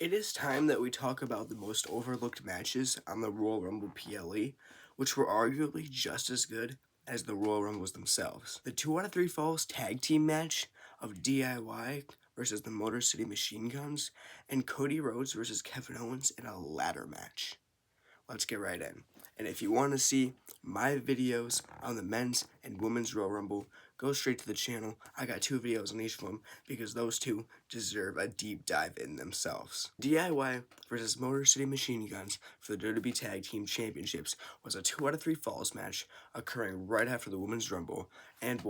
It is time that we talk about the most overlooked matches on the Royal Rumble PLE, which were arguably just as good as the Royal Rumbles themselves. The 2 out of 3 Falls tag team match of DIY versus the Motor City Machine Guns, and Cody Rhodes versus Kevin Owens in a ladder match. Let's get right in. And if you want to see my videos on the men's and women's Royal Rumble, go straight to the channel. I got 2 videos on each of them because those two deserve a deep dive in themselves. DIY versus Motor City Machine Guns for the WWE Tag Team Championships was a 2 out of 3 Falls match occurring right after the Women's Rumble, and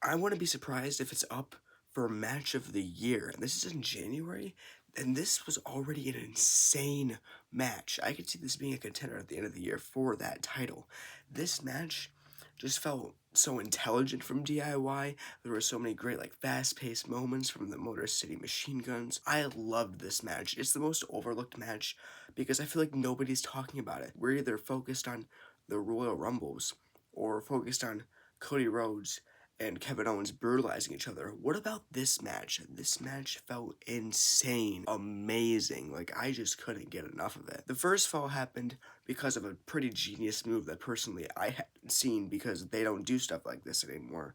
I wouldn't be surprised if it's up for match of the year. And this is in January, and this was already an insane match. I could see this being a contender at the end of the year for that title. This match just felt so intelligent from DIY. There were so many great, fast-paced moments from the Motor City Machine Guns. I loved this match. It's the most overlooked match because I feel like nobody's talking about it. We're either focused on the Royal Rumbles or focused on Cody Rhodes and Kevin Owens brutalizing each other. What about this match? This match felt insane, amazing. I just couldn't get enough of it. The first fall happened because of a pretty genius move that personally I hadn't seen because they don't do stuff like this anymore,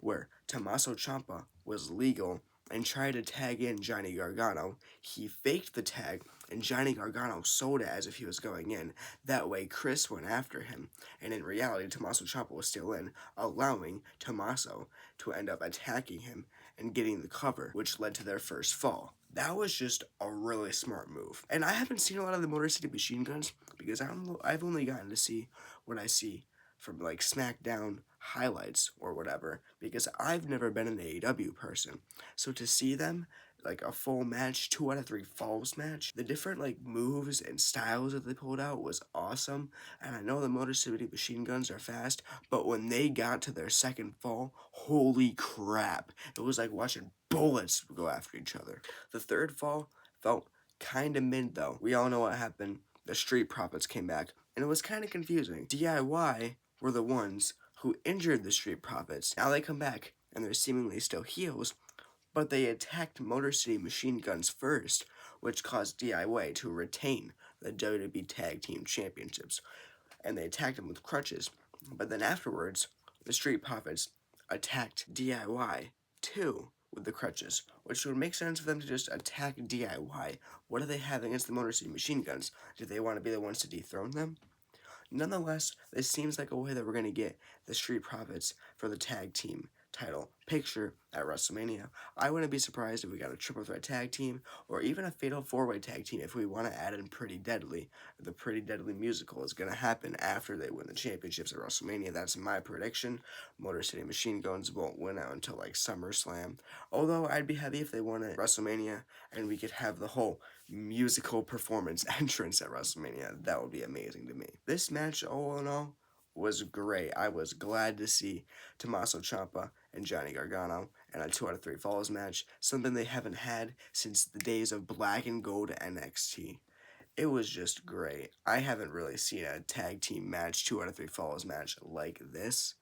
where Tommaso Ciampa was legal and tried to tag in Johnny Gargano. He faked the tag, and Johnny Gargano sold it as if he was going in. That way, Chris went after him, and in reality, Tommaso Ciampa was still in, allowing Tommaso to end up attacking him and getting the cover, which led to their first fall. That was just a really smart move. And I haven't seen a lot of the Motor City Machine Guns because I've only gotten to see what I see from SmackDown highlights or whatever, because I've never been an AEW person. So to see them a full match, 2 out of 3 Falls match, the different moves and styles that they pulled out was awesome. And I know the Motor City Machine Guns are fast, but when they got to their second fall, holy crap, it was like watching bullets go after each other. The third fall felt kinda mid though. We all know what happened. The Street Profits came back, and it was kinda confusing. DIY were the ones who injured the Street Profits. Now they come back, and they're seemingly still heels, but they attacked Motor City Machine Guns first, which caused DIY to retain the WWE Tag Team Championships. And they attacked them with crutches. But then afterwards, the Street Profits attacked DIY too with the crutches, which would make sense for them to just attack DIY. What do they have against the Motor City Machine Guns? Do they want to be the ones to dethrone them? Nonetheless, this seems like a way that we're going to get the Street Profits for the tag team title picture at WrestleMania. I wouldn't be surprised if we got a triple threat tag team or even a fatal 4-way tag team if we want to add in Pretty Deadly. The Pretty Deadly musical is going to happen after they win the championships at WrestleMania. That's my prediction. Motor City Machine Guns won't win out until SummerSlam. Although I'd be happy if they won at WrestleMania and we could have the whole musical performance entrance at WrestleMania. That would be amazing to me. This match, all in all, was great. I was glad to see Tommaso Ciampa and Johnny Gargano in a 2 out of 3 Falls match, something they haven't had since the days of Black and Gold NXT. It was just great. I haven't really seen a tag team match, 2 out of 3 Falls match like this,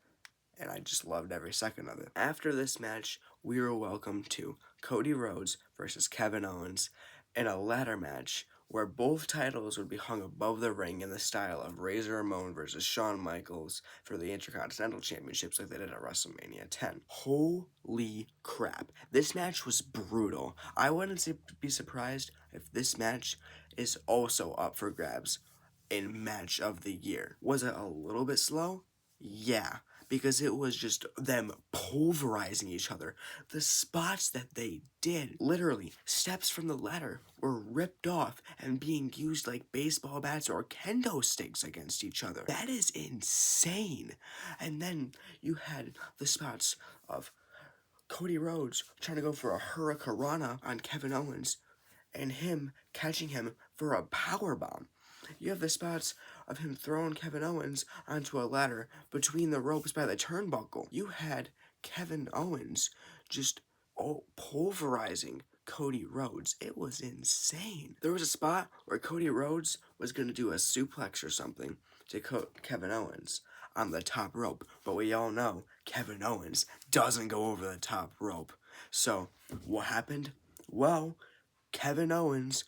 and I just loved every second of it. After this match, we were welcomed to Cody Rhodes versus Kevin Owens in a ladder match where both titles would be hung above the ring in the style of Razor Ramon versus Shawn Michaels for the Intercontinental Championships like they did at WrestleMania 10. Holy crap. This match was brutal. I wouldn't be surprised if this match is also up for grabs in match of the year. Was it a little bit slow? Yeah, because it was just them pulverizing each other. The spots that they did, literally, steps from the ladder were ripped off and being used like baseball bats or kendo sticks against each other. That is insane. And then you had the spots of Cody Rhodes trying to go for a hurricanrana on Kevin Owens and him catching him for a powerbomb. You have the spots of him throwing Kevin Owens onto a ladder between the ropes by the turnbuckle. You had Kevin Owens just pulverizing Cody Rhodes. It was insane. There was a spot where Cody Rhodes was going to do a suplex or something to Kevin Owens on the top rope. But we all know Kevin Owens doesn't go over the top rope. So what happened? Well, Kevin Owens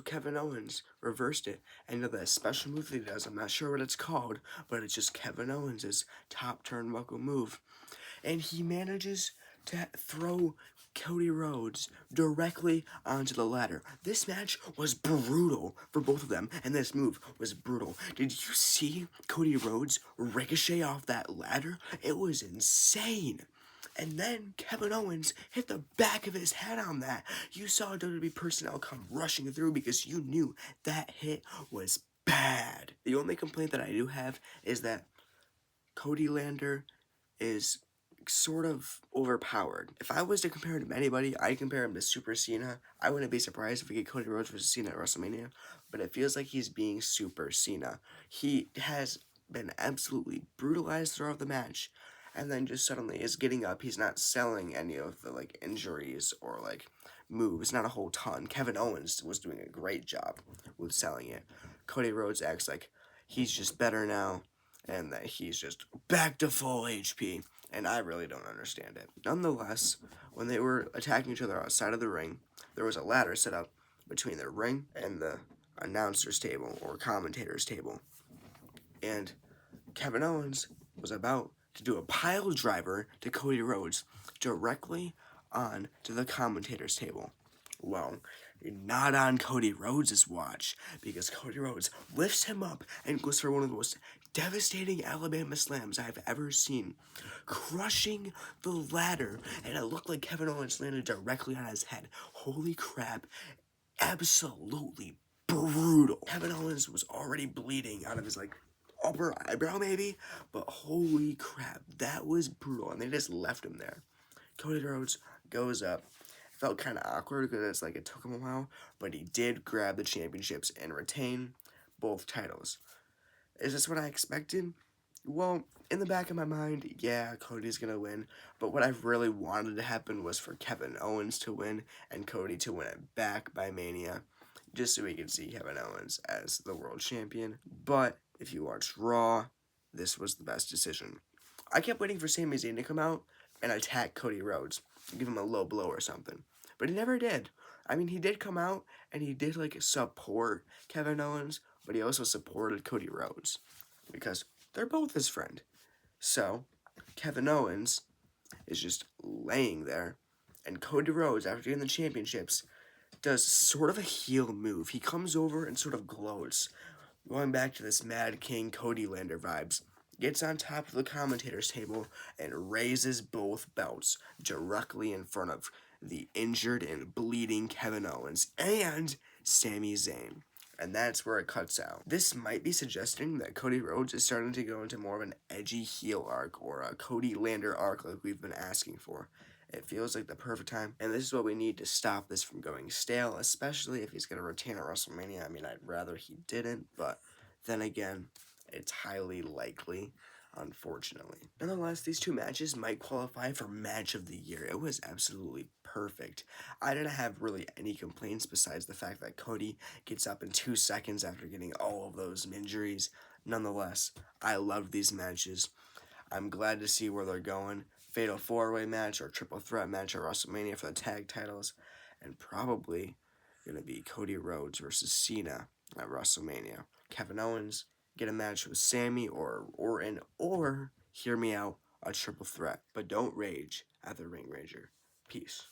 Kevin Owens reversed it and did that special move that he does. I'm not sure what it's called, but it's just Kevin Owens' top turnbuckle move. And he manages to throw Cody Rhodes directly onto the ladder. This match was brutal for both of them, and this move was brutal. Did you see Cody Rhodes ricochet off that ladder? It was insane. And then Kevin Owens hit the back of his head on that. You saw WWE personnel come rushing through because you knew that hit was bad. The only complaint that I do have is that Cody Lander is sort of overpowered. If I was to compare him to anybody, I'd compare him to Super Cena. I wouldn't be surprised if we get Cody Rhodes versus Cena at WrestleMania, but it feels like he's being Super Cena. He has been absolutely brutalized throughout the match, and then just suddenly is getting up. He's not selling any of the injuries or moves, not a whole ton. Kevin Owens was doing a great job with selling it. Cody Rhodes acts like he's just better now, and that he's just back to full HP, and I really don't understand it. Nonetheless, when they were attacking each other outside of the ring, there was a ladder set up between the ring and the announcer's table, or commentator's table, and Kevin Owens was about to do a pile driver to Cody Rhodes directly on to the commentator's table. Well, not on Cody Rhodes' watch, because Cody Rhodes lifts him up and goes for one of the most devastating Alabama slams I've ever seen, crushing the ladder, and it looked like Kevin Owens landed directly on his head. Holy crap, absolutely brutal. Kevin Owens was already bleeding out of his upper eyebrow maybe, but holy crap, that was brutal, and they just left him there. Cody Rhodes goes up. It felt kind of awkward because it took him a while, but he did grab the championships and retain both titles. Is this what I expected? Well, in the back of my mind, yeah, Cody's gonna win, but what I really wanted to happen was for Kevin Owens to win and Cody to win it back by Mania, just so we could see Kevin Owens as the world champion. But if you watched Raw, this was the best decision. I kept waiting for Sami Zayn to come out and attack Cody Rhodes, give him a low blow or something, but he never did. I mean, he did come out and he did support Kevin Owens, but he also supported Cody Rhodes because they're both his friend. So Kevin Owens is just laying there, and Cody Rhodes, after getting the championships, does sort of a heel move. He comes over and sort of gloats, going back to this Mad King Cody Lander vibes, gets on top of the commentator's table and raises both belts directly in front of the injured and bleeding Kevin Owens and Sami Zayn. And that's where it cuts out. This might be suggesting that Cody Rhodes is starting to go into more of an edgy heel arc, or a Cody Lander arc like we've been asking for. It feels like the perfect time, and this is what we need to stop this from going stale, especially if he's going to retain at WrestleMania. I mean, I'd rather he didn't, but then again, it's highly likely, unfortunately. Nonetheless, these two matches might qualify for Match of the Year. It was absolutely perfect. I didn't have really any complaints besides the fact that Cody gets up in 2 seconds after getting all of those injuries. Nonetheless, I loved these matches. I'm glad to see where they're going. Fatal 4-way match or triple threat match at WrestleMania for the tag titles, and probably going to be Cody Rhodes versus Cena at WrestleMania. Kevin Owens get a match with Sammy or Orton, or, hear me out, a triple threat. But don't rage at the Ring Ranger. Peace.